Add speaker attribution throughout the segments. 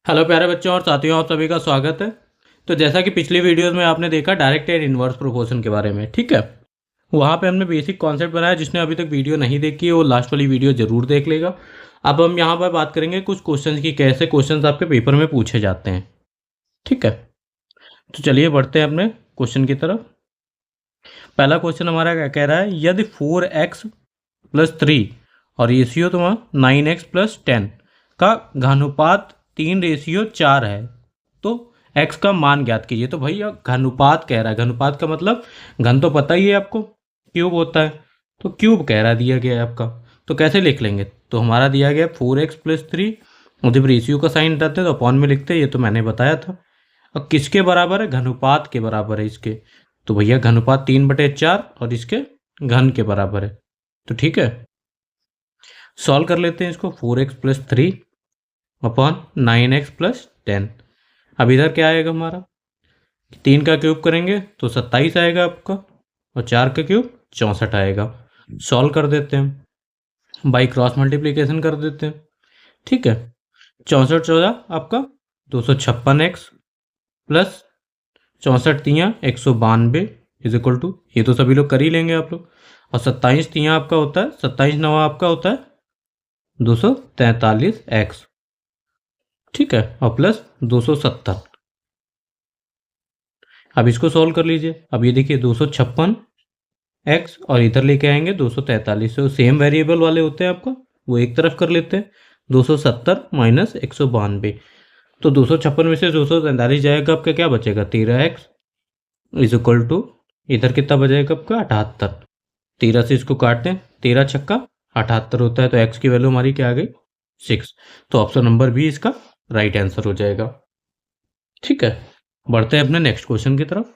Speaker 1: Hello प्यारे बच्चों और साथियों, आप सभी का स्वागत है। तो जैसा कि पिछली वीडियोस में आपने देखा डायरेक्ट एंड इनवर्स प्रोपोर्शन के बारे में, ठीक है। वहाँ पे हमने बेसिक कॉन्सेप्ट बनाया। जिसने अभी तक वीडियो नहीं देखी है वो लास्ट वाली वीडियो जरूर देख लेगा। अब हम यहाँ पर बात करेंगे कुछ क्वेश्चंस की, कैसे क्वेश्चंस आपके पेपर में पूछे जाते हैं, ठीक है। तो चलिए बढ़ते हैं अपने क्वेश्चन की तरफ। पहला क्वेश्चन हमारा क्या कह रहा है, यदि 4x+3 और रेशियो तुम्हारा 9x+10 का घानुपात 3:4 है तो x का मान ज्ञात कीजिए। तो भैया घानुपात कह रहा है, घानुपात का मतलब घन तो पता ही है आपको, क्यूब होता है। तो क्यूब कह रहा दिया गया है आपका, तो कैसे लिख लेंगे। तो हमारा दिया गया 4x+3 और जब रेशियो का साइन डालते हैं तो अपॉन में लिखते हैं, ये तो मैंने बताया था। अब किसके बराबर है, घनुपात के बराबर है इसके। तो भैया घनुपात 3/4 और इसके घन के बराबर है। तो ठीक है, सॉल्व कर लेते हैं इसको। 4x+3 upon 9x+10। अब इधर क्या आएगा हमारा, 3 का क्यूब करेंगे तो 27 आएगा आपका, और 4 का क्यूब 64 आएगा। सॉल्व कर देते हैं, बाई क्रॉस मल्टीप्लीकेशन कर देते हैं, ठीक है। 64 14 आपका 256x प्लस 64 तियाँ 192 इज इक्वल टू, ये तो सभी लोग कर ही लेंगे आप लोग। और 27 तियाँ आपका होता है, 27 नवा आपका होता है 243x, ठीक है, और प्लस 270। अब इसको सॉल्व कर लीजिए। अब ये देखिए 256x और इधर लेके आएंगे 243, तो सेम वेरिएबल वाले होते हैं आपका, वो एक तरफ कर लेते हैं। 270 माइनस 192, तो 256 में से 243 जाएगा, आपका क्या बचेगा 13x इज इक्वल टू, इधर कितना बचेगा आपका 78। 13 से इसको काटते हैं, 13 छक्का 78 होता है, तो x की वैल्यू हमारी क्या आ गई 6। तो ऑप्शन नंबर बी इसका राइट आंसर हो जाएगा, ठीक है। बढ़ते हैं अपने नेक्स्ट क्वेश्चन की तरफ।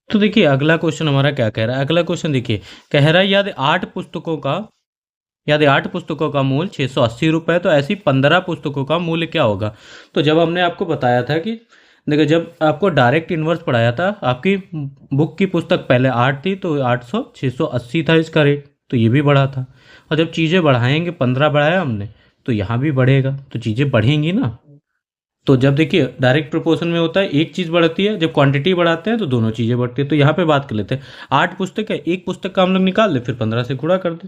Speaker 1: तो देखिए अगला क्वेश्चन हमारा क्या कह रहा है। अगला क्वेश्चन देखिए, कह रहा है यदि 8 पुस्तकों का मूल्य 680 रुपये, तो ऐसी 15 पुस्तकों का मूल्य क्या होगा। तो जब हमने आपको बताया था कि देखो, जब आपको डायरेक्ट इन्वर्स पढ़ाया था, आपकी बुक की पुस्तक पहले 8 थी तो 800 680 था इसका रेट, तो ये भी बढ़ा था। और जब चीज़ें बढ़ाएंगे, 15 बढ़ाया हमने, तो यहाँ भी बढ़ेगा, तो चीज़ें बढ़ेंगी ना। तो जब देखिए डायरेक्ट प्रोपोर्शन में होता है, एक चीज़ बढ़ती है, जब क्वांटिटी बढ़ाते हैं तो दोनों चीज़ें बढ़ती है। तो यहाँ पे बात कर लेते हैं, 8 पुस्तक है, एक पुस्तक का हम लोग निकाल ले, फिर 15 से गुणा कर दे।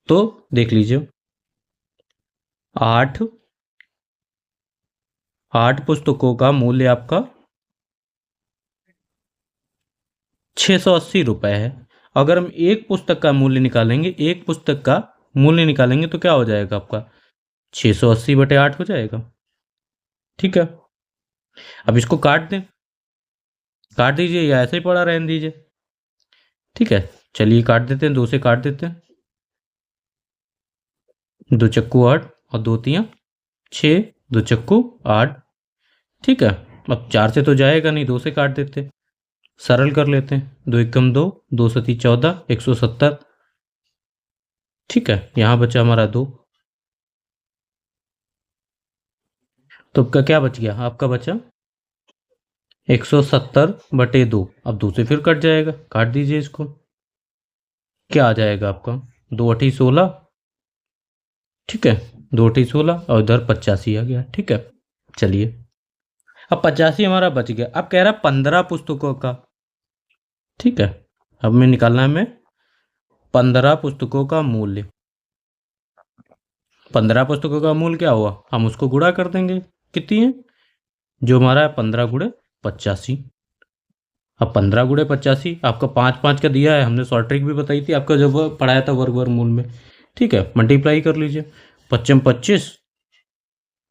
Speaker 1: तो देख लीजिए, 8 पुस्तकों का मूल्य आपका 680 रुपये है। अगर हम एक पुस्तक का मूल्य निकालेंगे, तो क्या हो जाएगा आपका 680/8 हो जाएगा, ठीक है। अब इसको काट दें, काट दीजिए या ऐसे ही पड़ा रहने दीजिए, ठीक है। चलिए काट देते हैं, 2 से काट देते हैं, 2 चक्कू 8 और 2 तियाँ 6, 2 चक्कू 8, ठीक है। अब 4 से तो जाएगा नहीं, 2 से काट देते हैं, सरल कर लेते हैं। 2 एकम 2, 2 सती 14, 170, ठीक है। यहाँ बचा हमारा 2, तो आपका क्या बच गया, आपका बचा 170/2। अब 2 से फिर कट जाएगा, काट दीजिए इसको, क्या आ जाएगा आपका 2 8 16, ठीक है। 2 8 16 और इधर 85 आ गया, ठीक है। चलिए अब 85 हमारा बच गया। अब कह रहा 15 पुस्तकों का, ठीक है। अब मैं निकालना है, हमें 15 पुस्तकों का मूल्य। 15 पुस्तकों का मूल्य क्या हुआ, हम उसको गुणा कर देंगे, कितनी है जो हमारा है 15 गुणे 85। अब 15 गुणे 85 आपका 5 5 का दिया है, हमने शॉर्ट ट्रिक भी बताई थी आपका जब पढ़ाया था वर्ग मूल में, ठीक है। मल्टीप्लाई कर लीजिए, 25 25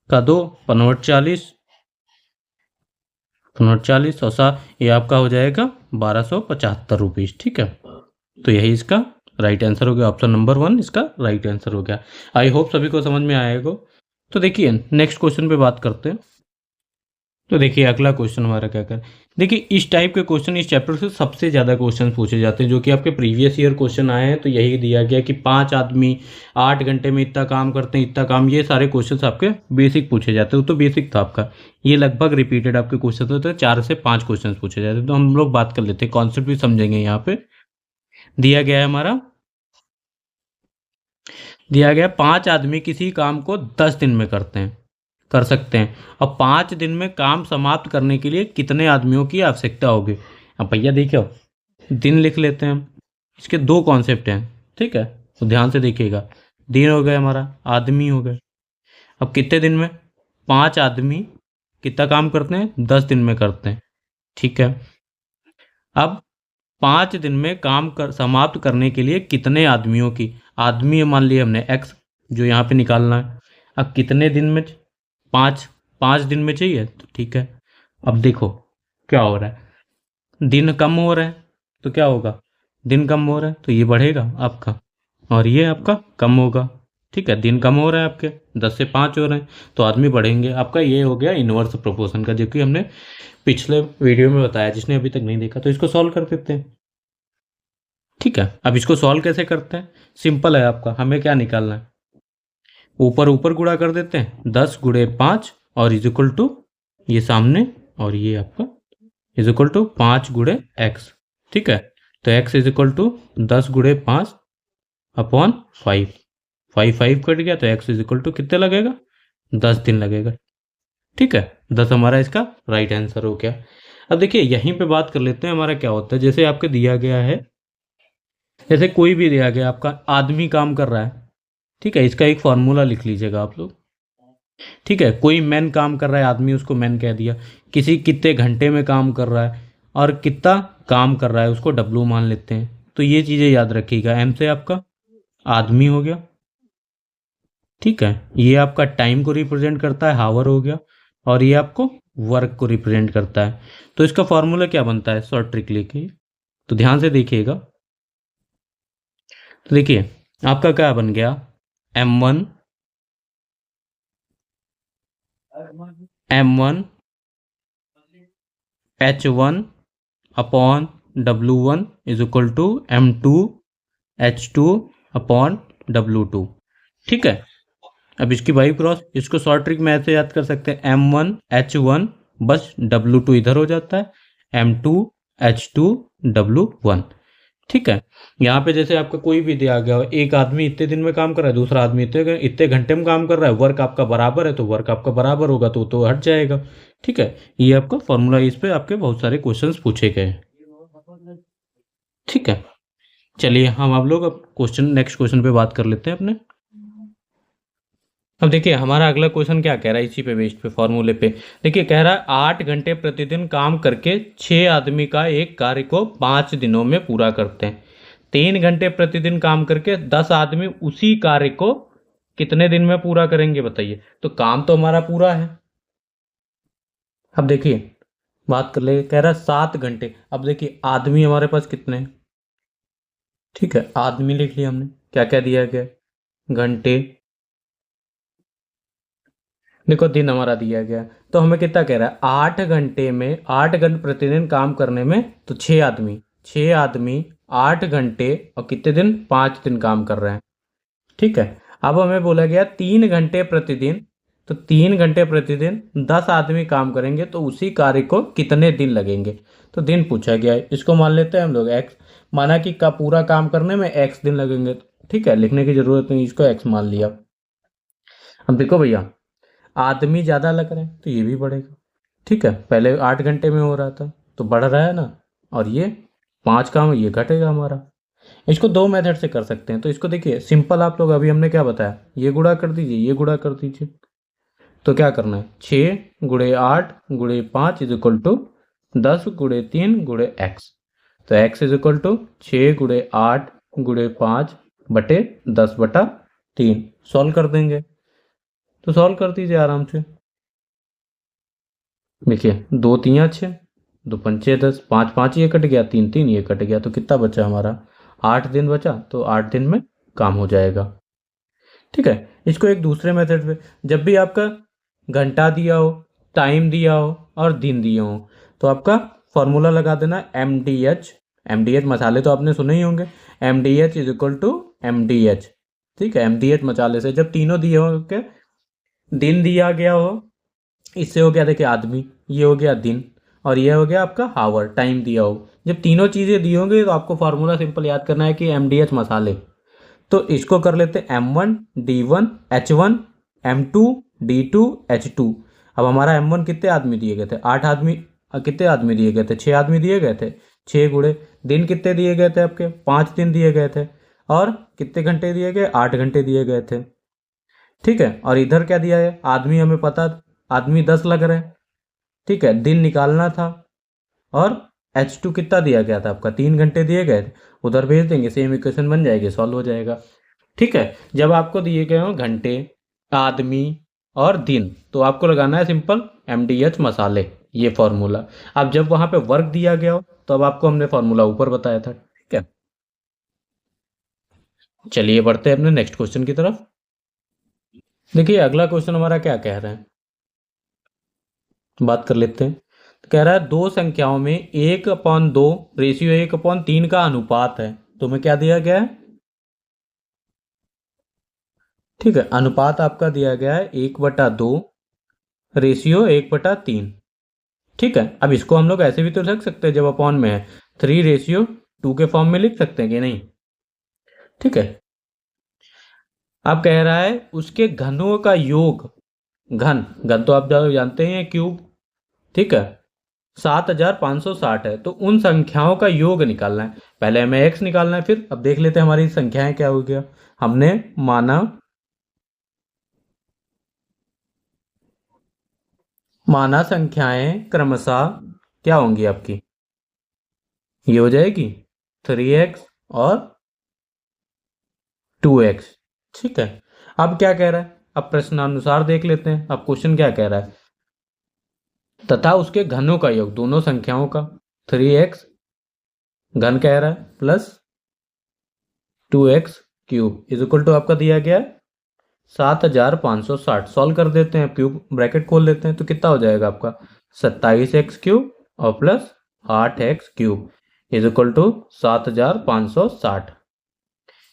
Speaker 1: का 2 55 40, 40 और 7, ये आपका हो जाएगा 1275 रुपीज़, ठीक है। तो यही इसका राइट आंसर हो गया, ऑप्शन नंबर 1 इसका राइट आंसर हो गया। आई होप सभी को समझ में आएगा। तो देखिए नेक्स्ट क्वेश्चन पे बात करते हैं। तो देखिए अगला क्वेश्चन हमारा क्या कर, देखिए इस टाइप के क्वेश्चन इस चैप्टर से सबसे ज़्यादा क्वेश्चन पूछे जाते हैं, जो कि आपके प्रीवियस ईयर क्वेश्चन आए हैं। तो यही दिया गया कि 5 आदमी 8 घंटे में इतना काम करते हैं, इतना काम, ये सारे क्वेश्चन आपके बेसिक पूछे जाते हैं। तो बेसिक था आपका, ये लगभग रिपीटेड आपके क्वेश्चन होते हैं, 4 से 5 क्वेश्चन पूछे जाते हैं। तो हम लोग बात कर लेते हैं, कॉन्सेप्ट भी समझेंगे। यहाँ पे दिया गया है हमारा, दिया गया 5 आदमी किसी काम को 10 दिन में करते हैं, कर सकते हैं। और 5 दिन में काम समाप्त करने के लिए कितने आदमियों की आवश्यकता होगी। अब भैया देखिए, दिन लिख लेते हैं हम। इसके दो कॉन्सेप्ट हैं, ठीक है, तो ध्यान से देखिएगा। दिन हो गए हमारा, आदमी हो गए। अब कितने दिन में? 5 आदमी कितना काम करते हैं? 10 दिन में करते हैं, ठीक है। अब 5 दिन में काम समाप्त करने के लिए कितने आदमियों की, आदमी मान लिए हमने x, जो यहाँ पे निकालना है। अब कितने दिन में? 5 5 दिन में चाहिए, तो ठीक है। अब देखो क्या हो रहा है, दिन कम हो रहा है तो क्या होगा, दिन कम हो रहा है तो ये बढ़ेगा आपका, और ये आपका कम होगा, ठीक है। दिन कम हो रहा है आपके, 10 से 5 हो रहे हैं तो आदमी बढ़ेंगे। आपका ये हो गया इन्वर्स प्रोपोर्शन का, जो कि हमने पिछले वीडियो में बताया। जिसने अभी तक नहीं देखा तो इसको सॉल्व कर देते हैं, ठीक है। अब इसको सॉल्व कैसे करते हैं? सिंपल है आपका, हमें क्या निकालना है, ऊपर ऊपर गुणा कर देते हैं, 10 गुणे 5 और इज इक्वल टू ये सामने, और ये आपका इज इक्वल टू 5 गुणे एक्स, ठीक है। तो एक्स इज इक्वल टू 10 गुणे 5 अपॉन 5, 5 कट गया तो एक्स इज इक्वल टू कितने लगेगा, 10 दिन लगेगा, ठीक है। 10 हमारा इसका राइट आंसर हो गया। अब देखिए यहीं पे बात कर लेते हैं हमारा क्या होता है। जैसे आपके दिया गया है, जैसे कोई भी दिया गया आपका आदमी काम कर रहा है, ठीक है, इसका एक फार्मूला लिख लीजिएगा आप लोग, ठीक है। कोई मैन काम कर रहा है, आदमी उसको मैन कह दिया। किसी कितने घंटे में काम कर रहा है और कितना काम कर रहा है उसको डब्लू मान लेते हैं। तो ये चीज़ें याद रखिएगा। एम से आपका आदमी हो गया, ठीक है। ये आपका टाइम को रिप्रेजेंट करता है, हावर हो गया, और ये आपको वर्क को रिप्रेजेंट करता है। तो इसका फॉर्मूला क्या बनता है, शॉर्ट ट्रिक लेके, तो ध्यान से देखिएगा। तो देखिए आपका क्या बन गया, M1 H1 upon W1 is equal to M2 H2 upon W2, ठीक है। अब इसकी बाई क्रॉस, इसको शॉर्ट ट्रिक में ऐसे याद कर सकते हैं, M1 H1 बस W2 इधर हो जाता है, M2 H2 W1, ठीक है। यहाँ पे जैसे आपका कोई भी दिया गया हो, एक आदमी इतने दिन में काम कर रहा है, दूसरा आदमी इतने इतने घंटे में काम कर रहा है, वर्क आपका बराबर है तो वर्क आपका बराबर होगा तो हट जाएगा, ठीक है। ये आपका फॉर्मूला, इस पे आपके बहुत सारे क्वेश्चंस पूछे गए हैं, ठीक है। चलिए हम आप लोग अब नेक्स्ट क्वेश्चन पे बात कर लेते हैं अपने। अब देखिए हमारा अगला क्वेश्चन क्या कह रहा है, इसी पे बेस्ड पे फॉर्मूले पे। देखिए कह रहा है 8 घंटे प्रतिदिन काम करके 6 आदमी का एक कार्य को 5 दिनों में पूरा करते हैं। 3 घंटे प्रतिदिन काम करके 10 आदमी उसी कार्य को कितने दिन में पूरा करेंगे बताइए। तो काम तो हमारा पूरा है। अब देखिए बात कर ले, कह रहा है 7 घंटे। अब देखिए आदमी हमारे पास कितने हैं, ठीक है, आदमी लिख लिया हमने। क्या क्या दिया गया, घंटे, देखो दिन हमारा दिया गया। तो हमें कितना कह रहा है, 8 घंटे में, 8 घंटे प्रतिदिन काम करने में तो 6 आदमी, 6 आदमी 8 घंटे और कितने दिन, 5 दिन काम कर रहे हैं, ठीक है। अब हमें बोला गया 3 घंटे प्रतिदिन, तो 3 घंटे प्रतिदिन 10 आदमी काम करेंगे तो उसी कार्य को कितने दिन लगेंगे। तो दिन पूछा गया है, इसको मान लेते हैं हम लोग x, माना कि का पूरा काम करने में x दिन लगेंगे, ठीक है, लिखने की जरूरत नहीं, इसको x मान लिया। अब देखो भैया आदमी ज़्यादा लग रहे हैं तो ये भी बढ़ेगा, ठीक है। पहले 8 घंटे में हो रहा था तो बढ़ रहा है ना, और ये 5 काम ये घटेगा हमारा। इसको 2 मेथड से कर सकते हैं। तो इसको देखिए सिंपल, आप लोग अभी हमने क्या बताया, ये गुणा कर दीजिए, ये गुणा कर दीजिए। तो क्या करना है, 6 गुणे 8 गुणे 5 इज इक्वल टू 10 गुणे 3 गुणे एक्स। तो एक्स इज इक्वल टू 6 गुणे 8 गुणे 5 बटे 10 बटा 3। सॉल्व कर देंगे, तो सॉल्व कर दीजिए आराम से। देखिए 2 3 6, 2 पंचे 10, 5 5 ये कट गया, 3 3 ये कट गया, तो कितना बचा हमारा, 8 दिन बचा। तो 8 दिन में काम हो जाएगा, ठीक है। इसको एक दूसरे मेथड पे, जब भी आपका घंटा दिया हो, टाइम दिया हो और दिन दिए हो, तो आपका फॉर्मूला लगा देना MDH। MDH मसाले तो आपने सुने ही होंगे, MDH is equal to MDH, ठीक है। MDH मसाले से जब तीनों दिए हो के, दिन दिया गया हो, इससे हो गया देखिए आदमी, ये हो गया दिन, और ये हो गया आपका हावर, टाइम दिया हो। जब तीनों चीज़ें दी होंगी तो आपको फार्मूला सिंपल याद करना है कि MDH मसाले। तो इसको कर लेते हैं M1 D1 H1 M2 D2H2। अब हमारा M1 कितने आदमी दिए गए थे, 8 आदमी। कितने आदमी दिए गए थे, 6 आदमी दिए गए थे। 6 गुणे दिन कितने दिए गए थे आपके, 5 दिन दिए गए थे। और कितने घंटे दिए गए, 8 घंटे दिए गए थे। ठीक है, और इधर क्या दिया है, आदमी हमें पता, आदमी 10 लग रहे हैं। ठीक है, दिन निकालना था। और H2 कितना दिया गया था आपका, 3 घंटे दिए गए थे। उधर भेज देंगे, सेम इक्वेशन बन जाएगी, सॉल्व हो जाएगा। ठीक है, जब आपको दिए गए हो घंटे, आदमी और दिन, तो आपको लगाना है सिंपल MDH मसाले, ये फॉर्मूला। अब जब वहां पे वर्क दिया गया हो, तो अब आपको हमने फॉर्मूला ऊपर बताया था। ठीक है, चलिए बढ़ते हैं अपने नेक्स्ट क्वेश्चन की तरफ। देखिए अगला क्वेश्चन हमारा क्या कह रहा है, बात कर लेते हैं। तो कह रहा है दो संख्याओं में 1/2 रेशियो 1/3 का अनुपात है। तो हमें क्या दिया गया है, ठीक है, अनुपात आपका दिया गया है 1/2 रेशियो 1/3। ठीक है, अब इसको हम लोग ऐसे भी तो रख सकते हैं, जब अपॉन में है 3/2 के फॉर्म में लिख सकते हैं कि नहीं। ठीक है, अब कह रहा है उसके घनों का योग, घन घन तो आप जानते हैं क्यूब। ठीक है, 7560 है, तो उन संख्याओं का योग निकालना है। पहले हमें x निकालना है, फिर अब देख लेते हैं हमारी संख्याएं क्या हो गया। हमने माना संख्याएं क्रमशः क्या होंगी आपकी, ये हो जाएगी 3x और 2x। ठीक है, अब क्या कह रहा है, अब प्रश्नानुसार देख लेते हैं। अब क्वेश्चन क्या कह रहा है, तथा उसके घनों का योग, दोनों संख्याओं का, 3x घन कह रहा है plus 2x cube is equal to आपका दिया गया है 7560। सॉल्व कर देते हैं, क्यूब ब्रैकेट खोल लेते हैं, तो कितना हो जाएगा आपका 27x क्यूब और plus 8x cube is equal to 7560।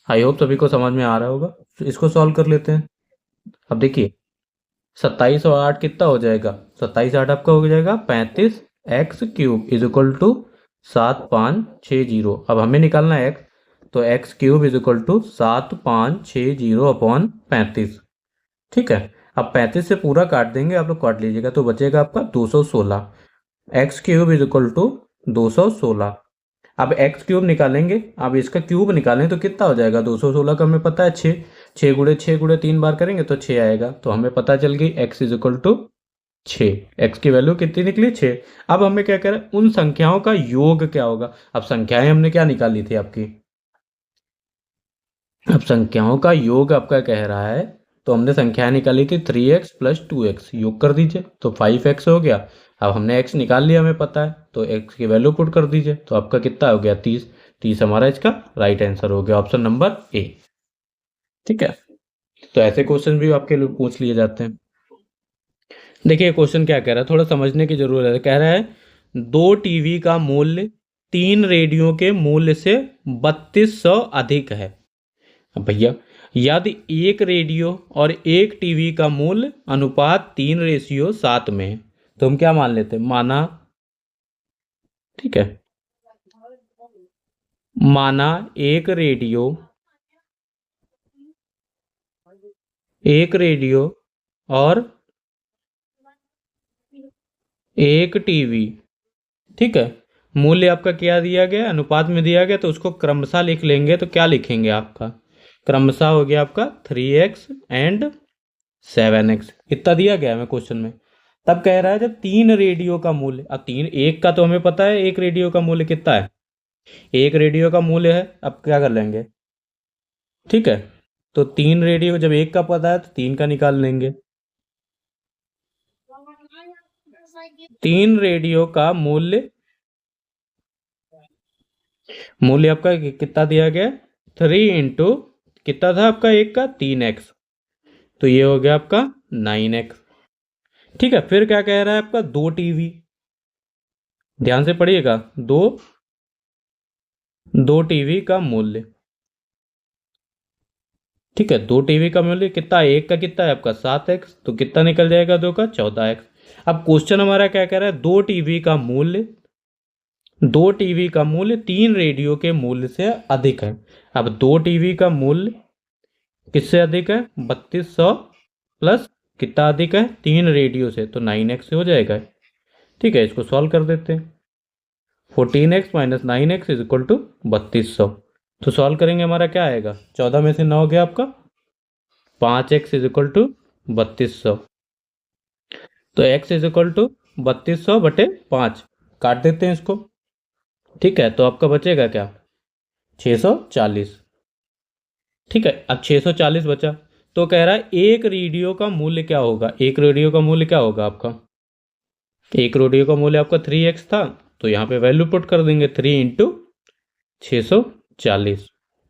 Speaker 1: I hope सभी को समझ में आ रहा होगा। तो इसको सॉल्व कर लेते हैं। अब देखिए 27 और 8 कितना हो जाएगा, 27 8 आपका हो जाएगा 35x cube is equal to 7560। अब हमें निकालना है x, तो x cube is equal to 7560 upon 35। ठीक है, अब 35 से पूरा काट देंगे, आप लोग काट लीजिएगा, तो बचेगा आपका 216। X cube is equal to 216। अब एक्स क्यूब निकालेंगे, अब इसका क्यूब निकालें तो कितना हो जाएगा, 216 का हमें पता है 6, 6 गुणे 3 बार करेंगे तो 6 आएगा। तो हमें पता चल गई x is equal to 6, x की वैल्यू कितनी निकली 6। अब हमें क्या कह रहा है, उन संख्याओं का योग क्या होगा। अब संख्याएं हमने क्या निकाली थी आपकी, अब संख्याओं का योग आपका कह रहा है, तो हमने संख्या निकाली थी 3x प्लस 2x, योग कर दीजिए तो 5x हो गया। अब हमने x निकाल लिया, हमें पता है, तो x की वैल्यू पुट कर दीजिए, तो आपका कितना हो गया 30। 30 हमारा इसका राइट आंसर हो गया, ऑप्शन नंबर ए। ठीक है, तो ऐसे क्वेश्चन भी आपके लोग पूछ लिए जाते हैं। देखिए क्वेश्चन क्या कह रहा है, थोड़ा समझने की जरूरत है। कह रहा है 2 टीवी का मूल्य 3 रेडियो के मूल्य से 3200 अधिक है। अब भैया यदि एक रेडियो और एक टीवी का मूल्य अनुपात 3:7 में है, तो हम क्या मान लेते हैं, माना, ठीक है, माना एक रेडियो और एक टीवी, ठीक है, मूल्य आपका क्या दिया गया, अनुपात में दिया गया, तो उसको क्रमशः लिख लेंगे। तो क्या लिखेंगे आपका, क्रमशः हो गया आपका 3x एंड 7x, इतना दिया गया है क्वेश्चन में। तब कह रहा है जब 3 रेडियो का मूल्य, अब 3, एक का तो हमें पता है एक रेडियो का मूल्य कितना है, एक रेडियो का मूल्य है, अब क्या कर लेंगे, ठीक है, तो 3 रेडियो, जब एक का पता है तो 3 का निकाल लेंगे। 3 रेडियो का मूल्य, मूल्य आपका कितना दिया गया, 3 इंटू कितना था आपका एक का 3x, तो ये हो गया आपका 9x। ठीक है, फिर क्या कह रहा है आपका 2 टीवी, ध्यान से पढ़िएगा, दो टीवी का मूल्य, ठीक है, 2 टीवी का मूल्य कितना, एक का कितना है आपका 7x, तो कितना निकल जाएगा 2 का 14x। अब क्वेश्चन हमारा क्या कह रहा है, 2 टीवी का मूल्य 3 रेडियो के मूल्य से अधिक है। अब 2 टीवी का मूल्य किससे अधिक है, 3200 प्लस कितना अधिक है, 3 रेडियो से, तो 9x से हो जाएगा। ठीक है, इसको सॉल्व कर देते हैं। 14x minus 9x is equal to 3200। तो सॉल्व करेंगे, हमारा क्या आएगा, 14 में से 9 गया आपका, 5x इज इक्वल टू 3200। तो x इज इक्वल टू 3200 बटे 5, काट देते हैं इसको। ठीक है, तो आपका बचेगा क्या, 640। ठीक है, अब 640 बचा, तो कह रहा है एक रेडियो का मूल्य क्या होगा, एक रेडियो का मूल्य क्या होगा आपका, एक रेडियो का मूल्य आपका 3x था, तो यहाँ पे वैल्यू पुट कर देंगे, 3 इंटू 640।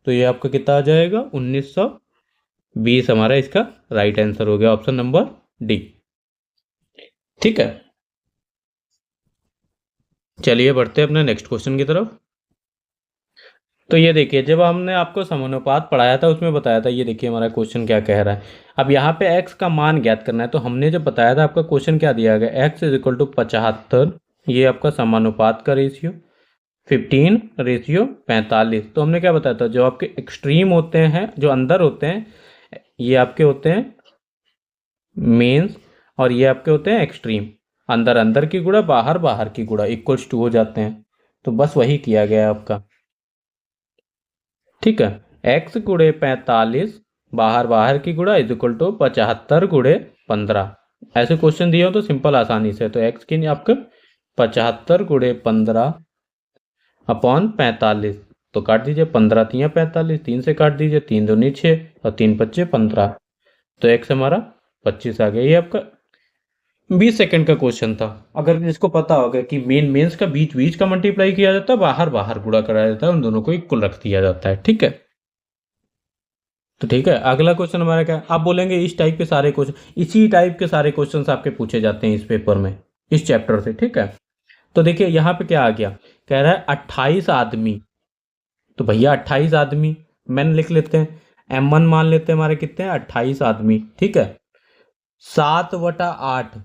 Speaker 1: तो ये आपका कितना आ जाएगा, 1920 हमारा इसका राइट आंसर हो गया, ऑप्शन नंबर डी। ठीक है, चलिए बढ़ते हैं अपने नेक्स्ट क्वेश्चन की तरफ। तो ये देखिए, जब हमने आपको समानुपात पढ़ाया था उसमें बताया था, ये देखिए हमारा क्वेश्चन क्या कह रहा है। अब यहाँ पे x का मान ज्ञात करना है, तो हमने जब बताया था आपका क्वेश्चन क्या दिया गया, x इज इक्वल टू 75, ये आपका समानुपात का रेशियो, 15:45। तो हमने क्या बताया था, जो आपके एक्सट्रीम होते हैं, जो अंदर होते हैं, ये आपके होते हैं मेंस, और ये आपके होते हैं एक्सट्रीम। अंदर अंदर की गुणा, बाहर बाहर की गुणा इक्वल्स टू हो जाते हैं। तो बस वही किया गया है आपका। ठीक है, x गुणे 45 बाहर बाहर की गुणा इज इक्वल टू 75 गुणे 15। ऐसे क्वेश्चन दिए हो तो सिंपल आसानी से, तो x की आपके 75 गुणे 15 अपॉन 45, तो काट दीजिए, 15 तिया 45, 3 से काट दीजिए, 3 दूनी 6 और 3 पच्चे 15, तो x हमारा 25 आ गया। ये आपका 20 सेकंड का क्वेश्चन था। अगर इसको पता होगा कि मेंस का बीच बीच का मल्टीप्लाई किया जाता है, बाहर बाहर गुणा कराया जाता है, उन दोनों को इक्वल रख दिया जाता है। ठीक है, तो ठीक है, अगला क्वेश्चन हमारा क्या है, आप बोलेंगे इस टाइप के सारे क्वेश्चन, इसी टाइप के सारे क्वेश्चन आपके पूछे जाते हैं इस पेपर में, इस चैप्टर से। ठीक है, तो देखिए यहाँ पे क्या आ गया, कह रहा है 28 आदमी, तो भैया 28 आदमी मैंने लिख लेते हैं, M1 मान लेते हैं हमारे कितने हैं, 28 आदमी। ठीक है, 7/8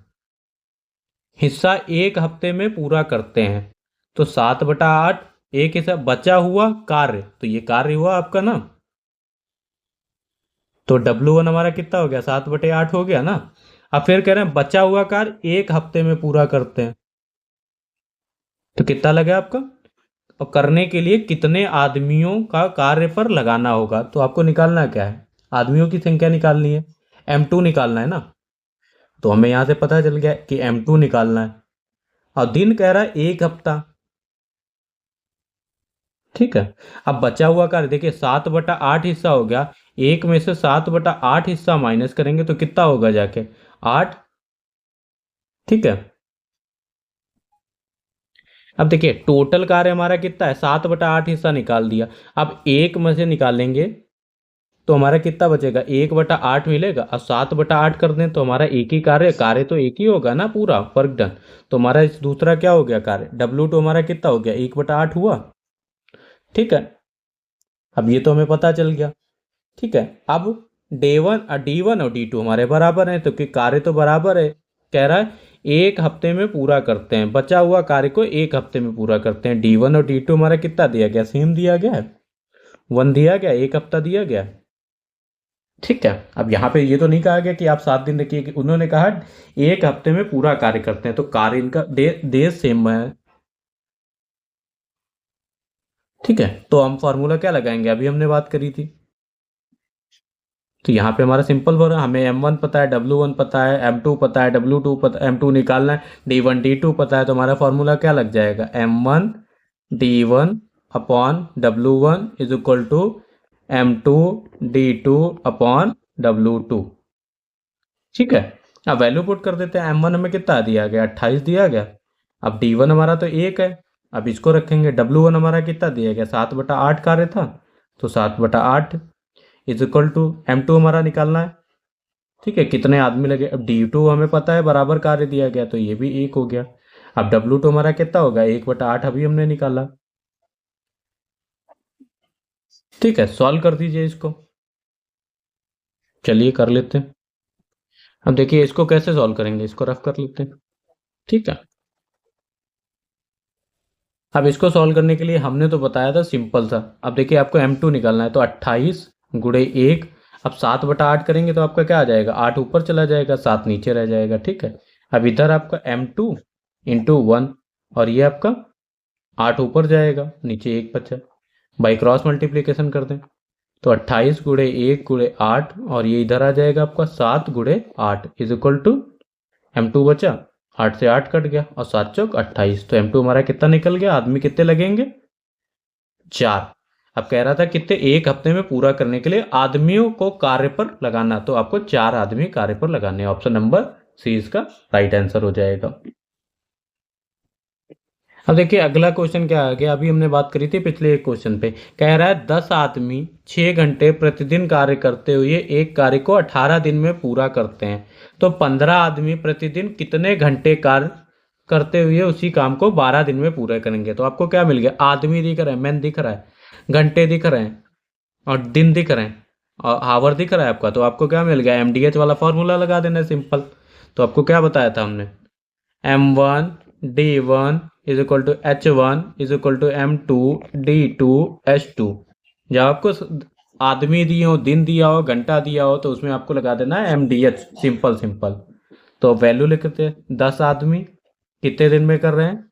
Speaker 1: हिस्सा एक हफ्ते में पूरा करते हैं, तो 7/8 एक हिस्सा, बचा हुआ कार्य, तो ये कार्य हुआ आपका ना, तो W1 हमारा कितना हो गया, 7/8 हो गया ना। अब फिर कह रहे हैं बचा हुआ कार्य एक हफ्ते में पूरा करते हैं, तो कितना लगा आपका, और करने के लिए कितने आदमियों का कार्य पर लगाना होगा, तो आपको निकालना क्या है, आदमियों की संख्या निकालनी है, M2 निकालना है ना। तो हमें यहां से पता चल गया कि M2 निकालना है, और दिन कह रहा है एक हफ्ता। ठीक है, अब बचा हुआ कार्य देखिए, 7/8 हिस्सा हो गया, एक में से 7/8 हिस्सा माइनस करेंगे तो कितना होगा जाके, 8। ठीक है, अब देखिए टोटल कार्य हमारा कितना है, 7/8 हिस्सा निकाल दिया, अब एक में से निकालेंगे तो हमारा कितना बचेगा, 1/8 मिलेगा। अब 7/8 कर दें तो हमारा एक ही कार्य, कार्य तो एक ही होगा ना, पूरा वर्क डन। तो हमारा इस दूसरा क्या हो गया कार्य, W2 हमारा कितना हो गया, 1/8 हुआ। ठीक है, अब ये तो हमें पता चल गया। ठीक है, अब D1 और D2 हमारे बराबर हैं, तो कि कार्य तो बराबर है, कह रहा है एक हफ्ते में पूरा करते हैं, बचा हुआ कार्य को एक हफ्ते में पूरा करते हैं। D1 और D2 हमारा कितना दिया गया, सेम दिया गया है, 1 दिया गया, एक हफ्ता दिया गया। ठीक है, अब यहाँ पे ये तो नहीं कहा गया कि आप 7 दिन रखिए, कि उन्होंने कहा एक हफ्ते में पूरा कार्य करते हैं, तो कार्य इनका डे सेम है। ठीक है, तो हम फॉर्मूला क्या लगाएंगे, अभी हमने बात करी थी, तो यहाँ पे हमारा सिंपल फॉर्मूला, हमें M1 पता है, W1 पता है, M2 पता है, W2 पता, M2 निकालना है, D1 D2 पता है, तो हमारा फॉर्मूला क्या लग जाएगा, M1 D1 upon W1 is equal to M2 D2 upon W2। ठीक है, अब वैल्यू पुट कर देते हैं, M1 हमें कितना दिया गया, 28 दिया गया। अब D1 हमारा तो 1 है, अब इसको रखेंगे, W1 हमारा कितना दिया गया, 7/8 कार्य था, तो 7/8 इज इक्वल टू M2 हमारा निकालना है। ठीक है, कितने आदमी लगे, अब D2 हमें पता है बराबर कार्य दिया गया, तो ये भी 1 हो गया। अब W2 हमारा कितना होगा, 1/8 अभी हमने निकाला। ठीक है, सॉल्व कर दीजिए इसको, चलिए कर लेते हैं। अब देखिए इसको कैसे सॉल्व करेंगे, इसको रफ कर लेते हैं। ठीक है, अब इसको सॉल्व करने के लिए हमने तो बताया था सिंपल सा, अब देखिए आपको M2 निकालना है, तो 28 गुणे 1 अब 7/8 करेंगे तो आपका क्या आ जाएगा, 8 ऊपर चला जाएगा, 7 नीचे रह जाएगा। ठीक है, अब इधर आपका m2 इंटू 1 और ये आपका 8 ऊपर जाएगा, नीचे 1 बचा। बाई क्रॉस मल्टीप्लीकेशन कर दें तो 28 गुणे 1 गुणे 8 और ये इधर आ जाएगा आपका 7 गुणे 8 इज इक्वल टू m2 बचा, 8 से 8 कट गया और 7 चौक 28। तो m2 हमारा कितना निकल गया, आदमी कितने लगेंगे, 4। अब कह रहा था कितने, एक हफ्ते में पूरा करने के लिए आदमियों को कार्य पर लगाना, तो आपको 4 आदमी कार्य पर लगाने। ऑप्शन नंबर सी इसका राइट आंसर हो जाएगा। अब देखिए अगला क्वेश्चन क्या आ गया, अभी हमने बात करी थी पिछले एक क्वेश्चन पे। कह रहा है 10 आदमी 6 घंटे प्रतिदिन कार्य करते हुए एक कार्य को 18 दिन में पूरा करते हैं, तो 15 आदमी प्रतिदिन कितने घंटे कार्य करते हुए उसी काम को 12 दिन में पूरा करेंगे। तो आपको क्या मिल गया, आदमी दिख रहा है, मैन दिख रहा है, घंटे दिख रहे हैं और दिन दिख रहे हैं और हावर दिख रहा है आपका। तो आपको क्या मिल गया, MDH वाला फॉर्मूला लगा देना है सिंपल। तो आपको क्या बताया था हमने, M1 D1 is equal to H1 is equal to M2 D2 H2। जब आपको आदमी दिए हो, दिन दिया हो, घंटा दिया हो, तो उसमें आपको लगा देना है MDH, सिंपल सिंपल। तो वैल्यू लिखते हैं, 10 आदमी कितने दिन में कर रहे हैं,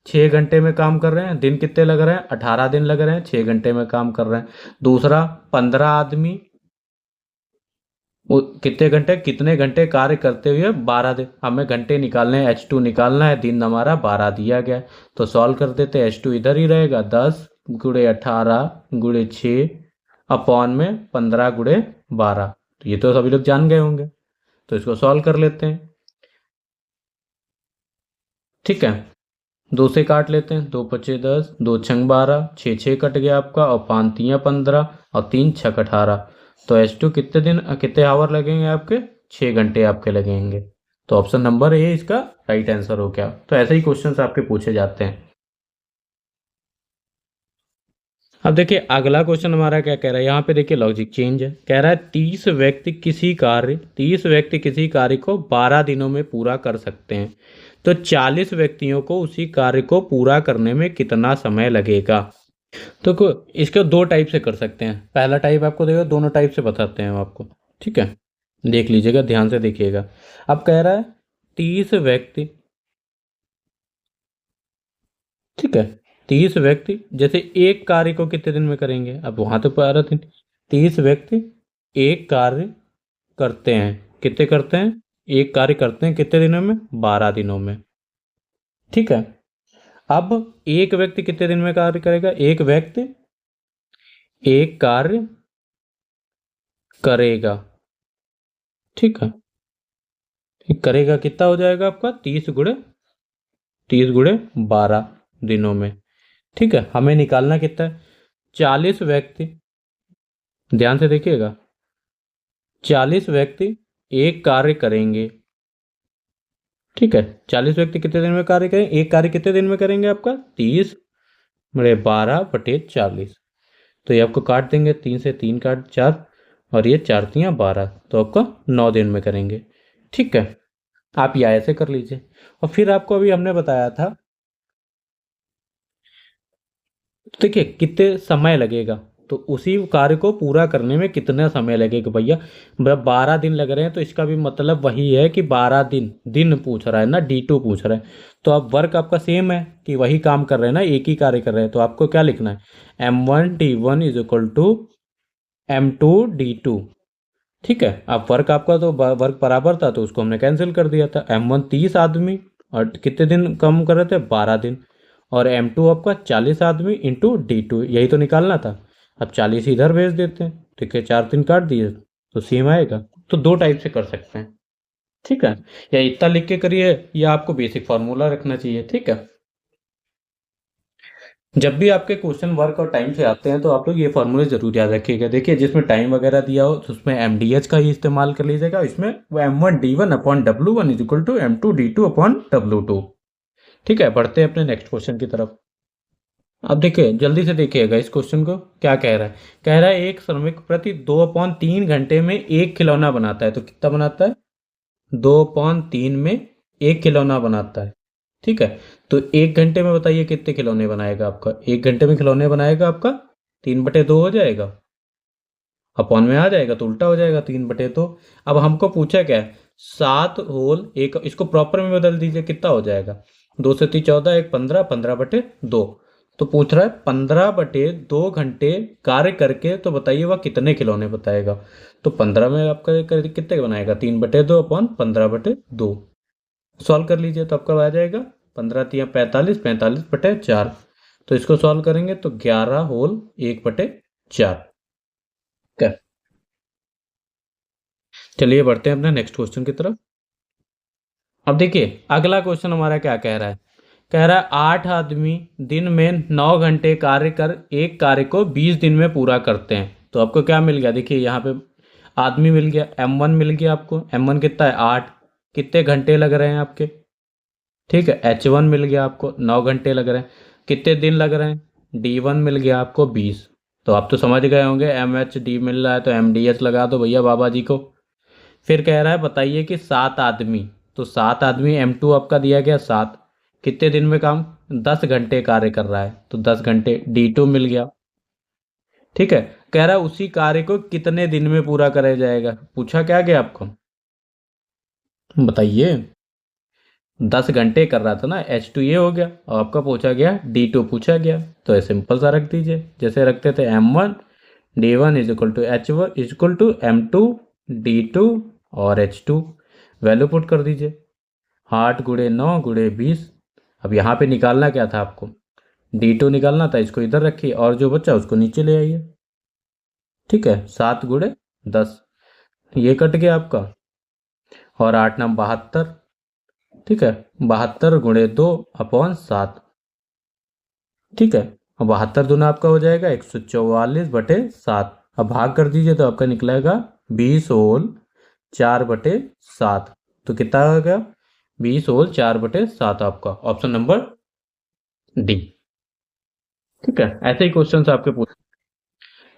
Speaker 1: 6 घंटे में काम कर रहे हैं, दिन कितने लग रहे हैं, 18 दिन लग रहे हैं, 6 घंटे में काम कर रहे हैं। दूसरा 15 आदमी वो कितने घंटे कार्य करते हुए 12 दिन, हमें घंटे निकालने हैं, H2 निकालना है, दिन हमारा 12 दिया गया है। तो सॉल्व कर देते हैं, H2 इधर ही रहेगा, 10 गुणे 18 गुणे 6 अपॉन में 15 गुणे 12। तो ये तो सभी लोग जान गए होंगे, तो इसको सॉल्व कर लेते हैं। ठीक है, 2 से काट लेते हैं, 2 पचे 10, 2 छंग 12, 6 6 कट गया आपका और 5 3 15 और 3 छक 18। तो H2 कितने दिन कितने आवर लगेंगे आपके, 6 घंटे आपके लगेंगे। तो ऑप्शन नंबर ए इसका राइट आंसर हो गया। तो ऐसे ही क्वेश्चंस आपके पूछे जाते हैं। अब देखिए अगला क्वेश्चन हमारा क्या कह रहा है, यहाँ पे देखिए लॉजिक चेंज है। कह रहा है 30 व्यक्ति किसी कार्य को 12 दिनों में पूरा कर सकते हैं, तो 40 व्यक्तियों को उसी कार्य को पूरा करने में कितना समय लगेगा। तो इसको 2 टाइप से कर सकते हैं। पहला टाइप आपको देखो, दोनों टाइप से बताते हैं हम आपको। ठीक है, देख लीजिएगा, ध्यान से देखिएगा। अब कह रहा है 30 व्यक्ति, ठीक है, 30 व्यक्ति जैसे एक कार्य को कितने दिन में करेंगे, अब वहां तो 12 दिन। 30 व्यक्ति एक कार्य करते हैं, कितने करते हैं, एक कार्य करते हैं कितने दिनों में, 12 दिनों में। ठीक है, अब एक व्यक्ति कितने दिन में कार्य करेगा, एक व्यक्ति एक कार्य करेगा। ठीक है, करेगा कितना हो जाएगा आपका, 30 गुणे 12 दिनों में। ठीक है, हमें निकालना कितना है, 40 व्यक्ति, ध्यान से देखिएगा, 40 व्यक्ति एक कार्य करेंगे। ठीक है, 40 व्यक्ति कितने दिन में कार्य करेंगे, एक कार्य कितने दिन में करेंगे आपका, 30 बड़े 12 बटे 40। तो ये आपको काट देंगे, 3 से 3 काट 4 और ये 4 3 12, तो आपका 9 दिन में करेंगे। ठीक है, आप या ऐसे कर लीजिए। और फिर आपको अभी हमने बताया था, देखिए कितने समय लगेगा, तो उसी कार्य को पूरा करने में कितना समय लगेगा भैया। 12 दिन लग रहे हैं, तो इसका भी मतलब वही है कि 12 दिन, दिन पूछ रहा है ना, D2 पूछ रहा है। तो अब वर्क आपका सेम है कि वही काम कर रहे हैं ना, एक ही कार्य कर रहे हैं। तो आपको क्या लिखना है, M1 D1 is equal to M2 D2। ठीक है, अब वर्क आपका तो वर्क बराबर था, तो उसको हमने कैंसिल कर दिया था। M1 30 आदमी और कितने दिन कम कर रहे थे, 12 दिन, और M2 आपका 40 आदमी इंटू D2, यही तो निकालना था। अब 40 इधर भेज देते हैं, ठीक है, 4 दिन काट दिए तो सेम आएगा। तो 2 टाइप से कर सकते हैं। ठीक है, या इतना लिख के करिए या आपको बेसिक फार्मूला रखना चाहिए। ठीक है, जब भी आपके क्वेश्चन वर्क और टाइम से आते हैं तो आप लोग ये फार्मूले जरूर याद रखिएगा। देखिए जिसमें टाइम वगैरह दिया हो तो उसमें MDH का ही इस्तेमाल कर लीजिएगा, इसमें वो M1 D1 upon W1 is equal to M2 D2 upon W2। ठीक है, बढ़ते हैं अपने नेक्स्ट क्वेश्चन की तरफ। अब देखिए जल्दी से देखिएगा इस क्वेश्चन को, क्या कह रहा है। कह रहा है एक श्रमिक प्रति 2/3 घंटे में एक खिलौना बनाता है, तो कितना बनाता है, 2/3 में एक खिलौना बनाता है। ठीक है, तो 1 घंटे में बताइए कितने खिलौने बनाएगा आपका, 1 घंटे में खिलौने बनाएगा आपका 3/2 हो जाएगा। अपॉन में आ जाएगा तो उल्टा हो जाएगा 3/2। अब हमको पूछा क्या है, 7 होल एक, इसको प्रॉपर में बदल दीजिए, कितना हो जाएगा, 2 से 3 14, एक 15, 15/2। तो पूछ रहा है 15/2 घंटे कार्य करके तो बताइए वह कितने खिलौने बताएगा। तो 15 में आपका कितने बनाएगा, 3/2 अपॉन 15/2। सॉल्व कर लीजिए तो आपका आ जाएगा 15×3 = 45, 45/4। तो इसको सॉल्व करेंगे तो 11 होल 1/4। चलिए बढ़ते हैं अपने नेक्स्ट क्वेश्चन की तरफ। अब देखिए अगला क्वेश्चन हमारा क्या कह रहा है, कह रहा है 8 आदमी दिन में 9 घंटे कार्य कर एक कार्य को 20 दिन में पूरा करते हैं। तो आपको क्या मिल गया, देखिए यहाँ पे आदमी मिल गया, M1 मिल गया आपको, M1 कितना है 8, कितने घंटे लग रहे हैं आपके, ठीक है। H1 मिल गया आपको, 9 घंटे लग रहे हैं, कितने दिन लग रहे हैं, D1 मिल गया आपको 20। तो आप तो समझ गए होंगे, MHD मिल रहा है तो MDH लगा दो भैया बाबा जी को। फिर कह रहा है बताइए कि 7 आदमी, तो 7 आदमी M2 आपका दिया गया 7, कितने दिन में काम, 10 घंटे कार्य कर रहा है, तो 10 घंटे D2 मिल गया, ठीक है। कह रहा है उसी कार्य को कितने दिन में पूरा करा जाएगा, पूछा क्या गया आपको बताइए। 10 घंटे कर रहा था ना, H2 ये हो गया, और आपका पूछा गया D2 पूछा गया, तो सिंपल सा रख दीजिए जैसे रखते थे, M1 D1 = M2 और H2, वैल्यू पुट कर दीजिए, 8 × 9 × 20। अब यहाँ पे निकालना क्या था आपको, D2 निकालना था, इसको इधर रखिए और जो बच्चा उसको नीचे ले आइए, ठीक है। 7 × 10 ये कट गया आपका, और 8×9 = 72, ठीक है। 72 × 2/7, ठीक है। अब 72 आपका हो जाएगा 144/7। अब भाग कर दीजिए तो आपका निकलेगा 20 होल 4/7। तो कितना हो गया, 20 होल 4/7 आपका ऑप्शन नंबर डी, ठीक है। ऐसे ही क्वेश्चन आपके पूछ।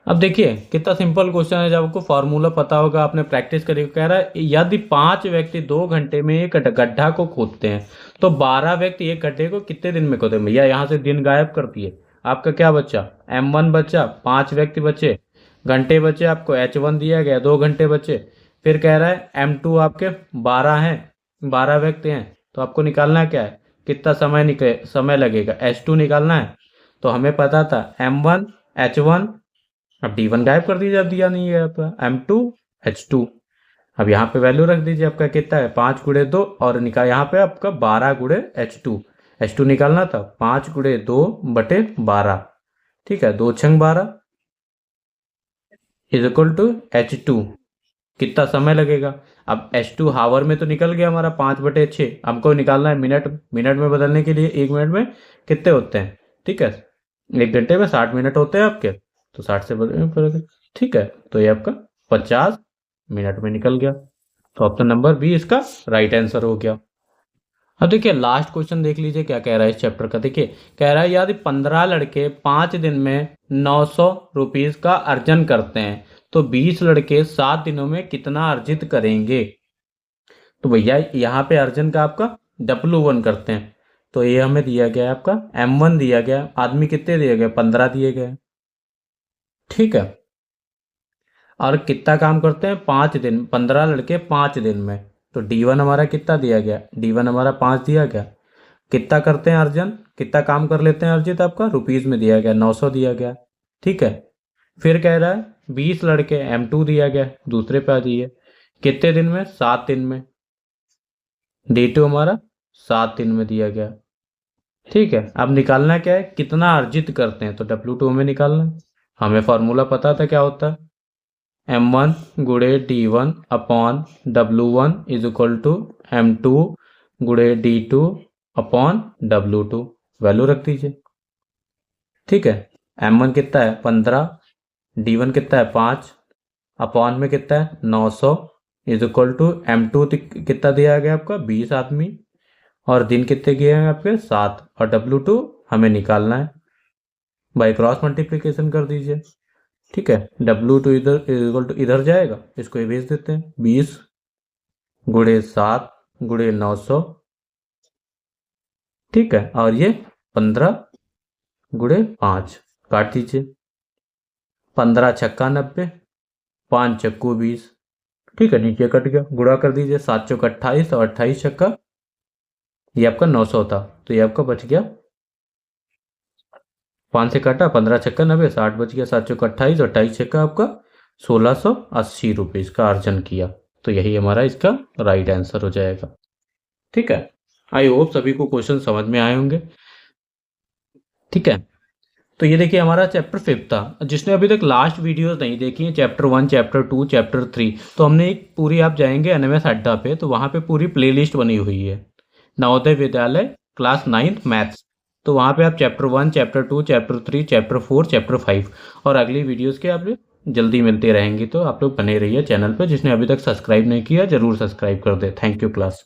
Speaker 1: अब देखिए कितना सिंपल क्वेश्चन है, जब आपको फॉर्मूला पता होगा, आपने प्रैक्टिस करी, कह रहा है यदि 5 व्यक्ति 2 घंटे में एक गड्ढा को खोदते हैं तो 12 व्यक्ति एक गड्ढे को कितने दिन में खोदते हैं। भैया यहाँ से दिन गायब कर दिए, आपका क्या बच्चा, M1 बच्चा, 5 व्यक्ति बचे, घंटे बचे आपको, H1 दिया गया 2 घंटे बचे। फिर कह रहा है M2 आपके 12 हैं, 12 व्यक्ति हैं, तो आपको निकालना क्या है, कितना समय लगेगा, H2 निकालना है। तो हमें पता था M1 H1, अब D1 गायब कर दीजिए, अब दिया नहीं है आपका M2 H2। अब यहाँ पे वैल्यू रख दीजिए, आपका कितना है 5 × 2, और निकाल यहाँ पे आपका 12 × H2 निकालना था, 5 × 2/12, ठीक है। 2×6 = 12 =H2। कितना समय लगेगा, अब H2 हावर में तो निकल गया हमारा 5/6, हमको निकालना है मिनट, मिनट में बदलने के लिए 1 मिनट में कितने होते हैं, ठीक है। 1 घंटे में 60 मिनट होते हैं आपके, तो 60 से बदल, ठीक है। तो ये आपका 50 मिनट में निकल गया, तो ऑप्शन नंबर बी इसका राइट आंसर हो गया। अब देखिए लास्ट क्वेश्चन देख लीजिए क्या कह रहा है इस चैप्टर का। देखिए कह रहा है यदि 15 लड़के 5 दिन में 900 रुपीज का अर्जन करते हैं तो 20 लड़के 7 दिनों में कितना अर्जित करेंगे। तो भैया यहाँ पे अर्जन का आपका W1 करते हैं, तो ये हमें दिया गया है आपका M1 दिया गया, आदमी कितने दिए गए, 15 दिए गए, ठीक है। और कितना काम करते हैं, 5 दिन, 15 लड़के 5 दिन में, तो D1 हमारा कितना दिया गया, D1 हमारा 5 दिया गया। कितना करते हैं अर्जन, कितना काम कर लेते हैं अर्जित, आपका रुपीज में दिया गया 900 दिया गया, ठीक है। फिर कह रहा है 20 लड़के M2 दिया गया, दूसरे पे आ जाइए, कितने दिन में, 7 दिन में, D2 हमारा 7 दिन में दिया गया, ठीक है। अब निकालना क्या है, कितना अर्जित करते हैं, तो W2 में निकालना है। हमें फॉर्मूला पता था क्या होता है, M1 × D1 upon W1 = M2 × D2 upon W2, value रख दीजिए, ठीक है। M1 कितना है 15, D1 कितना है 5, अपॉन में कितना है 900 = M2 कितना दिया गया आपका 20 आदमी, और दिन कितने गए हैं आपके 7, और W2 हमें निकालना है, बाई क्रॉस मल्टीप्लिकेशन कर दीजिए, ठीक है। W2 इधर जाएगा, इसको ये भेज देते हैं, 20 × 7 × 900, ठीक है। और ये 15 × 5 काट दीजिए, 15×6 = 90, 5 चक्कू 20, ठीक है, नीचे कट गया, गुणा कर दीजिए, 7 चौक 28 और 28 छक्का, ये आपका 900 था, तो ये आपका बच गया, 5 से काटा, 15 छक्का 90, 60 बच गया, 7 चौक 28 और 28 छक्का आपका 1680 रुपीज़ का अर्जन किया। तो यही हमारा इसका राइट आंसर हो जाएगा। ठीक है, आई होप सभी को क्वेश्चन समझ में आए होंगे। ठीक है, तो ये देखिए हमारा चैप्टर 5 था। जिसने अभी तक लास्ट वीडियोस नहीं देखी हैं, चैप्टर 1, चैप्टर 2, चैप्टर 3, तो हमने एक पूरी, आप जाएंगे एनएमएस अड्डा पे, तो वहाँ पे पूरी प्लेलिस्ट बनी हुई है, Navodaya Vidyalaya class 9th maths. तो वहाँ पे आप chapter 1, chapter 2, chapter 3, chapter 4, chapter 5 और अगली वीडियोस के आप जल्दी मिलते रहेंगी। तो आप लोग बने रहिए चैनल पर। जिसने अभी तक सब्सक्राइब नहीं किया, जरूर सब्सक्राइब कर दे। Thank you class.